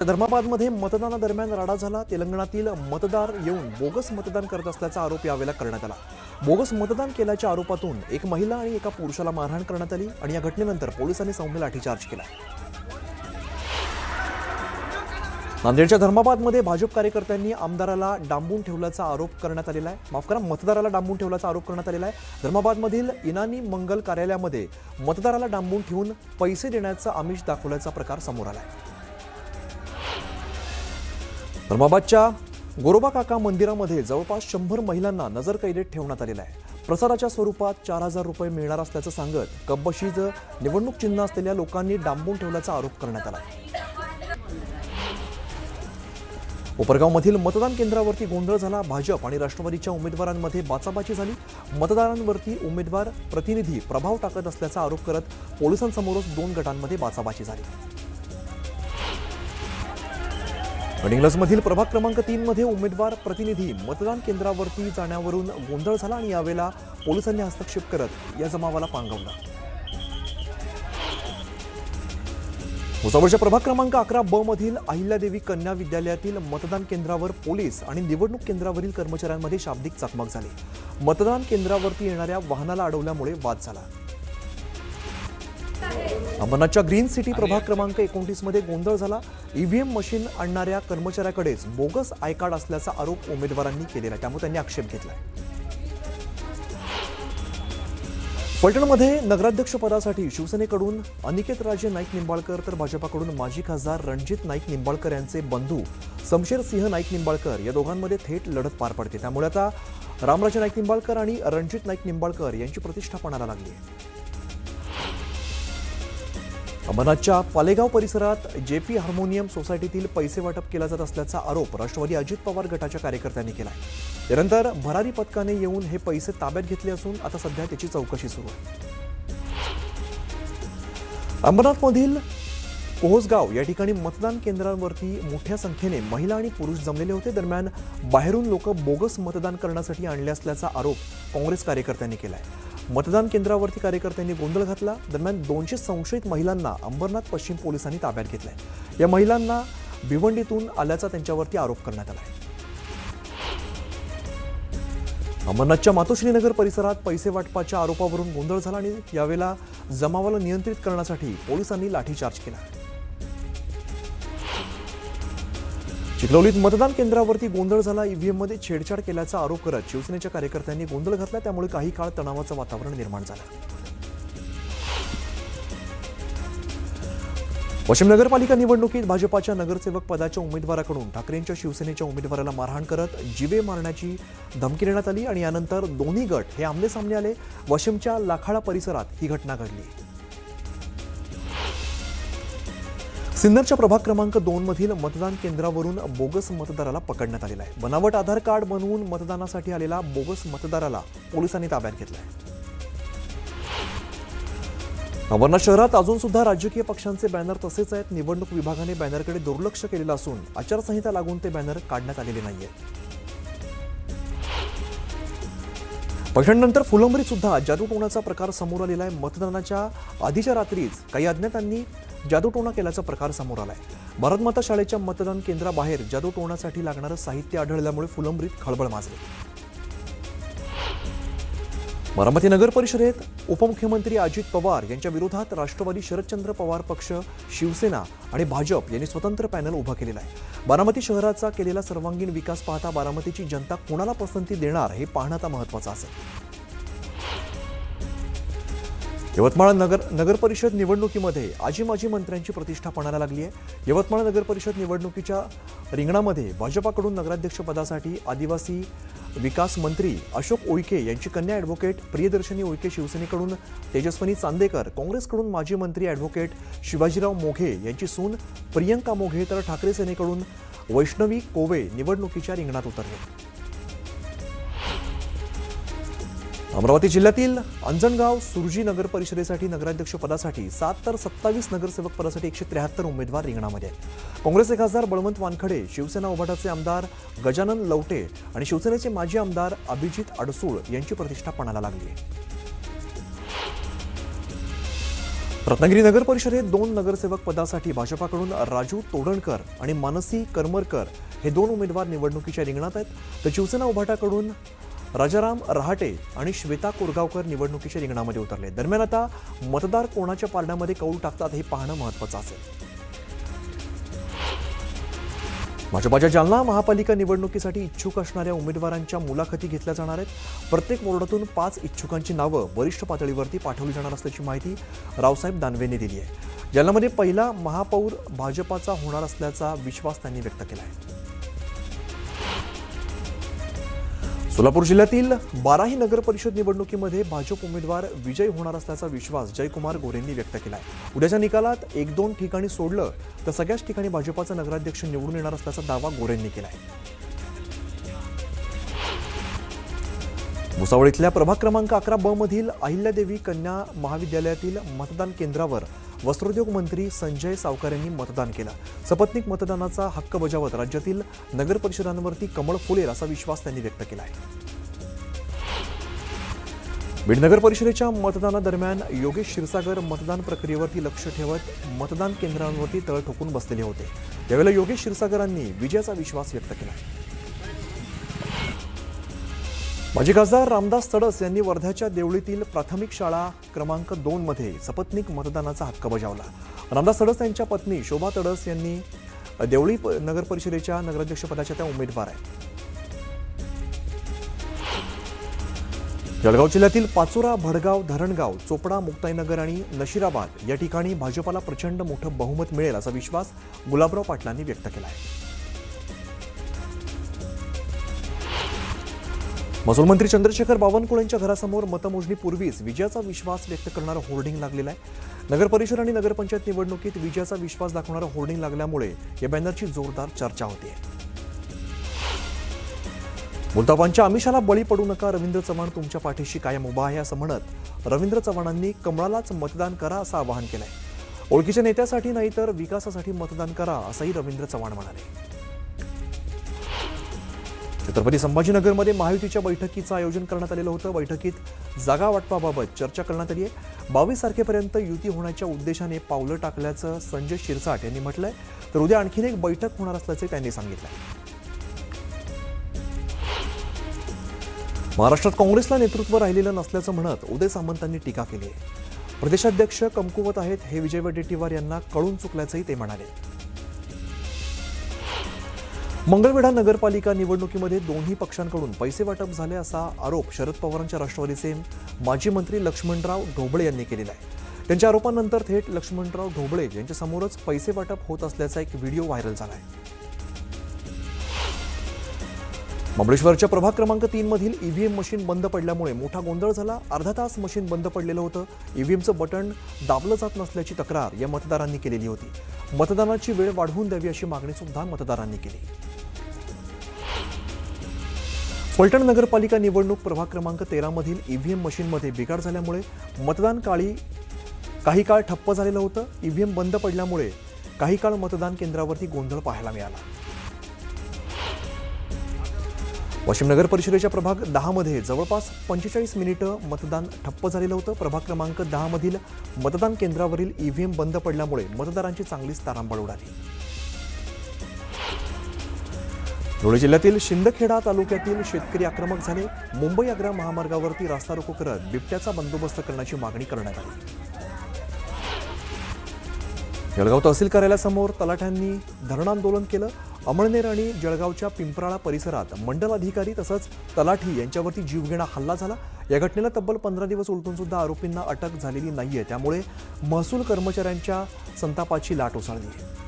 धर्माबादमध्ये मतदानादरम्यान राडा झाला। तेलंगणातील मतदार येऊन बोगस मतदान करत असल्याचा आरोप यावेळेला करण्यात आला। बोगस मतदान केल्याच्या आरोपातून एक महिला आणि एका पुरुषाला मारहाण करण्यात आली आणि या घटनेनंतर पोलिसांनी सौम्य लाठीचार्ज केला। नांदेडच्या धर्माबादमध्ये भाजप कार्यकर्त्यांनी आमदाराला डांबून ठेवल्याचा आरोप करण्यात आलेला आहे। माफ करा, मतदाराला डांबून ठेवल्याचा आरोप करण्यात आलेला आहे। धर्माबादमधील इनानी मंगल कार्यालयामध्ये मतदाराला डांबून ठेवून पैसे देण्याचा आमिष दाखवल्याचा प्रकार समोर आला आहे। धर्माबादच्या गोरोबा काका मंदिरामध्ये जवळपास 100 महिलांना नजरकैदेत ठेवण्यात आलेला आहे। प्रसादाच्या स्वरूपात 4000 रुपये मिळणार असल्याचं सांगत कब्बशीज निवडणूक चिन्ह असलेल्या लोकांनी डांबून ठेवल्याचा आरोप करण्यात आला। उपरगावमधील मतदान केंद्रावरती गोंधळ झाला। भाजप आणि राष्ट्रवादीच्या उमेदवारांमध्ये बाचाबाची झाली। मतदारांवरती उमेदवार प्रतिनिधी प्रभाव टाकत असल्याचा आरोप करत पोलिसांसमोरच 2 गटांमध्ये बाचाबाची झाली। गडिंग्लजमधील प्रभाग क्रमांक 3 मध्ये उमेदवार प्रतिनिधी मतदान केंद्रावरती जाण्यावरून गोंधळ झाला आणि यावेळेला पोलिसांनी हस्तक्षेप करत या जमावाला पांगवलं। भुसावळच्या प्रभाग क्रमांक 11 ब मधील अहिल्यादेवी कन्या विद्यालयातील मतदान केंद्रावर पोलीस आणि निवडणूक केंद्रावरील कर्मचाऱ्यांमध्ये शाब्दिक चकमक झाली। मतदान केंद्रावरती येणाऱ्या वाहनाला अडवल्यामुळे वाद झाला। अंबरनाथच्या ग्रीन सिटी प्रभाग क्रमांक 29 मध्ये गोंधळ झाला। ईव्हीएम मशीन आणणाऱ्या कर्मचाऱ्याकडेच बोगस आय कार्ड असल्याचा आरोप उमेदवारांनी केलेला, त्यामुळे त्यांनी आक्षेप घेतला। फलटणमध्ये नगराध्यक्ष पदासाठी शिवसेनेकडून अनिकेत राजे नाईक निंबाळकर तर भाजपाकडून माजी खासदार रणजित नाईक निंबाळकर यांचे बंधू समशेर सिंह नाईक निंबाळकर या दोघांमध्ये थेट लढत पार पडते। त्यामुळे आता रामराजे नाईक निंबाळकर आणि रणजित नाईक निंबाळकर यांची प्रतिष्ठा पणाला लागली आहे। अंबरनाथच्या पालेगाव परिसरात जेपी हार्मोनियम सोसायटीतील पैसे वाटप केला जात असल्याचा आरोप राष्ट्रवादी अजित पवार गटाच्या कार्यकर्त्यांनी केला आहे। त्यानंतर भरारी पथकाने येऊन हे पैसे ताब्यात घेतले असून आता सध्या त्याची चौकशी सुरू आहे। अंबरनाथमधील कोहसगाव या ठिकाणी मतदान केंद्रांवरती मोठ्या संख्येने महिला आणि पुरुष जमलेले होते। दरम्यान बाहेरून लोक बोगस मतदान करण्यासाठी आणले असल्याचा आरोप काँग्रेस कार्यकर्त्यांनी केला आहे। मतदान केंद्रावरती कार्यकर्त्यांनी गोंधळ घातला। दरम्यान 200 संशयित महिलांना अंबरनाथ पश्चिम पोलिसांनी ताब्यात घेतलंय। या महिलांना भिवंडीतून आल्याचा त्यांच्यावरती आरोप करण्यात आला आहे। अंबरनाथच्या मातोश्रीनगर परिसरात पैसे वाटपाच्या आरोपावरून गोंधळ झाला आणि यावेळेला जमावाला नियंत्रित करण्यासाठी पोलिसांनी लाठीचार्ज केला। चिखलौलीत मतदान केंद्रावरती गोंधळ झाला। ईव्हीएममध्ये छेडछाड केल्याचा आरोप करत शिवसेनेच्या कार्यकर्त्यांनी गोंधळ घातला, त्यामुळे काही काळ तणावाचं वातावरण निर्माण झालं। वाशिम नगरपालिका निवडणुकीत भाजपाच्या नगरसेवक पदाच्या उमेदवाराकडून ठाकरेंच्या शिवसेनेच्या उमेदवाराला मारहाण करत जीवे मारण्याची धमकी देण्यात आली आणि यानंतर दोन्ही गट हे आमने-सामने आले। वाशिमच्या लाखाळा परिसरात ही घटना घडली। सिन्नरच्या प्रभाग क्रमांक 2 मधील मतदान केंद्रावरून बोगस मतदाराला पकडण्यात आलेला आहे। बनावट आधार कार्ड बनवून मतदानासाठी आलेला बोगस मतदाराला पोलिसांनी ताब्यात घेतलाय। अंबरनाथ शहरात अजून सुद्धा राजकीय पक्षांचे बॅनर तसेच आहेत। निवडणूक विभागाने बॅनरकडे दुर्लक्ष केलेलं असून आचारसंहिता लागून ते बॅनर काढण्यात आलेले नाहीये। पैठणनंतर फुलंब्रीत सुद्धा जादूटोणाचा प्रकार समोर आलेला आहे। मतदानाच्या आधीच्या रात्रीच काही अज्ञातांनी जादूटोणा केल्याचा प्रकार समोर आलाय। भारतमाता शाळेच्या मतदान केंद्राबाहेर जादूटोणासाठी लागणारं साहित्य आढळल्यामुळे फुलंब्रीत खळबळ माजली। बारामती नगर परिषदेत उपमुख्यमंत्री अजित पवार यांच्या विरोधात राष्ट्रवादी शरदचंद्र पवार पक्ष, शिवसेना आणि भाजप यांनी स्वतंत्र पॅनल उभा केलेला आहे। बारामती शहराचा केलेला सर्वांगीण विकास पाहता बारामतीची जनता कोणाला पसंती देणार हे पाहणं आता महत्त्वाचं असेल। यवतमाळ नगर परिषद निवडणुकीमध्ये आजी माजी मंत्र्यांची प्रतिष्ठा पणाला लागली आहे। यवतमाळ नगर परिषद निवडणुकीच्या रिंगणामध्ये भाजपाकडून नगराध्यक्ष पदासाठी आदिवासी विकास मंत्री अशोक उईके यांची कन्या ॲडव्होकेट प्रियदर्शनी उईके, शिवसेनेकडून तेजस्विनी चांदेकर, काँग्रेसकडून माजी मंत्री ॲडव्होकेट शिवाजीराव मोघे यांची सून प्रियंका मोघे तर ठाकरे सेनेकडून वैष्णवी कोवे निवडणुकीच्या रिंगणात उतरले। अमरावती जिल्ह्यातील अंजनगाव सुरजी नगर परिषदेसाठी नगराध्यक्ष पदासाठी 7 तर 27 नगरसेवक पदासाठी 173 उमेदवार रिंगणामध्ये आहेत। काँग्रेसचे खासदार बळवंत वानखडे, शिवसेना उभाटाचे आमदार गजानन लवटे आणि शिवसेनेचे माजी आमदार अभिजित अडसूळ यांची प्रतिष्ठा पणाला लागली आहे। रत्नागिरी नगर परिषदेत 2 नगरसेवक पदासाठी भाजपाकडून राजू तोडणकर आणि मानसी करमरकर हे 2 उमेदवार निवडणुकीच्या रिंगणात आहेत. तर शिवसेना उभाटाकडून राजाराम रहाटे आणि श्वेता कोरगावकर निवडणुकीच्या रिंगणामध्ये उतरले. दरम्यान आता मतदार कोणाच्या पारड्यामध्ये कौल टाकतात हे पाहणं महत्त्वाचं असेल. भाजपाच्या जालना महापालिका निवडणुकीसाठी इच्छुक असणाऱ्या उमेदवारांच्या मुलाखती घेतल्या जाणार आहेत. प्रत्येक वॉर्डातून 5 इच्छुकांची नावं वरिष्ठ पातळीवरती पाठवली जाणार असल्याची माहिती रावसाहेब दानवेंनी दिली आहे. जालन्यामध्ये पहिला महापौर भाजपाचा होणार असल्याचा विश्वास त्यांनी व्यक्त केला आहे. सोलापूर जिल्ह्यातील 12ही नगर परिषद निवडणुकीमध्ये भाजप उमेदवार विजयी होणार असल्याचा विश्वास जयकुमार गोरेंनी व्यक्त केला आहे. उद्याच्या निकालात 1-2 ठिकाणी सोडलं तर सगळ्याच ठिकाणी भाजपाचा नगराध्यक्ष निवडून येणार असल्याचा दावा गोरेंनी केला आहे. भुसावळ इथल्या प्रभाग क्रमांक 11 ब मधील अहिल्यादेवी कन्या महाविद्यालयातील मतदान केंद्रावर वस्त्रोद्योग मंत्री संजय सावकार यांनी मतदान केलं. सपत्नीक मतदानाचा हक्क बजावत राज्यातील नगर परिषदांवरती कमळ फुलेल असा विश्वास त्यांनी व्यक्त केला आहे. बीड नगर परिषदेच्या मतदानादरम्यान योगेश क्षीरसागर मतदान प्रक्रियेवरती लक्ष ठेवत मतदान केंद्रांवरती तळ ठोकून बसलेले होते. यावेळेला योगेश क्षीरसागरांनी विजयाचा विश्वास व्यक्त केला. माजी खासदार रामदास तडस यांनी वर्ध्याच्या देवळीतील प्राथमिक शाळा क्रमांक 2 मध्ये सपत्नीक मतदानाचा हक्क बजावला. रामदास तडस यांच्या पत्नी शोभा तडस यांनी देवळी नगर परिषदेच्या नगराध्यक्षपदाच्या त्या उमेदवार आहेत. जळगाव जिल्ह्यातील पाचोरा, भडगाव, धरणगाव, चोपडा, मुक्ताईनगर आणि नशिराबाद या ठिकाणी भाजपाला प्रचंड मोठं बहुमत मिळेल असा विश्वास गुलाबराव पाटलांनी व्यक्त केला आहे. महसूल मंत्री चंद्रशेखर बावनकुळेंच्या घरासमोर मतमोजणीपूर्वीच विजयाचा विश्वास व्यक्त करणारं होर्डिंग लागलेलं आहे. नगर परिषद आणि नगरपंचायत निवडणुकीत विजयाचा विश्वास दाखवणारं होर्डिंग लागल्यामुळे या बॅनरची जोरदार चर्चा होते. मुलताबांच्या आमिषाला बळी पडू नका, रवींद्र चव्हाण तुमच्या पाठीशी कायम उभा आहे असं म्हणत रवींद्र चव्हाणांनी कमळालाच मतदान करा असं आवाहन केलंय. ओळखीच्या नेत्यासाठी नाही तर विकासासाठी मतदान करा असंही रवींद्र चव्हाण म्हणाले. छत्रपती संभाजीनगरमध्ये महायुतीच्या बैठकीचं आयोजन करण्यात आलेलं होतं. बैठकीत जागा वाटपाबाबत चर्चा करण्यात आली आहे. 22 तारखेपर्यंत युती होण्याच्या उद्देशाने पावलं टाकल्याचं संजय शिरसाट यांनी म्हटलंय. तर उद्या आणखीन एक बैठक होणार असल्याचे त्यांनी सांगितलंय. महाराष्ट्रात काँग्रेसला नेतृत्व राहिलेलं नसल्याचं म्हणत उदय सामंतांनी टीका केली आहे. प्रदेशाध्यक्ष कमकुवत आहेत हे विजय वडेट्टीवार यांना कळून चुकल्याचंही ते म्हणाले. मंगळवेढा नगरपालिका निवडणुकीमध्ये दोन्ही पक्षांकडून पैसे वाटप झाले असा आरोप शरद पवारांच्या राष्ट्रवादीचे माजी मंत्री लक्ष्मणराव ढोबळे यांनी केलेला आहे. त्यांच्या आरोपानंतर थेट लक्ष्मणराव ढोबळे यांच्यासमोरच पैसे वाटप होत असल्याचा एक व्हिडिओ व्हायरल झाला आहे. महाबळेश्वरच्या प्रभाग क्रमांक 3 मधील ईव्हीएम मशीन बंद पडल्यामुळे मोठा गोंधळ झाला. अर्धा तास मशीन बंद पडलेलं होतं. ईव्हीएमचं बटन दाबलं जात नसल्याची तक्रार या मतदारांनी केलेली होती. मतदानाची वेळ वाढवून द्यावी अशी मागणी सुद्धा मतदारांनी केली. फलटण नगरपालिका निवडणूक प्रभाग क्रमांक 13 मधील ईव्हीएम मशीनमध्ये बिघाड झाल्यामुळे मतदान काही काळ ठप्प झालेलं होतं. ईव्हीएम बंद पडल्यामुळे काही काळ मतदान केंद्रावरती गोंधळ पाहायला मिळाला. वाशिम नगर परिषदेच्या प्रभाग 10 मध्ये जवळपास 45 मिनिटं मतदान ठप्प झालेलं होतं. प्रभाग क्रमांक 10 मधील मतदान केंद्रावरील ईव्हीएम बंद पडल्यामुळे मतदारांची चांगलीच तारांबळ उडाली. धुळे जिल्ह्यातील शिंदखेडा तालुक्यातील शेतकरी आक्रमक झाले. मुंबई आग्रा महामार्गावरती रास्ता रोको करत बिबट्याचा बंदोबस्त करण्याची मागणी करण्यात आली. जळगाव तहसील कार्यालयासमोर तलाठ्यांनी धरण आंदोलन केलं. अमळनेर आणि जळगावच्या पिंपराळा परिसरात मंडल अधिकारी तसंच तलाठी यांच्यावरती जीवघेणा हल्ला झाला. या घटनेला तब्बल 15 दिवस उलटून सुद्धा आरोपींना अटक झालेली नाहीये. त्यामुळे महसूल कर्मचाऱ्यांच्या संतापाची लाट उसळली आहे.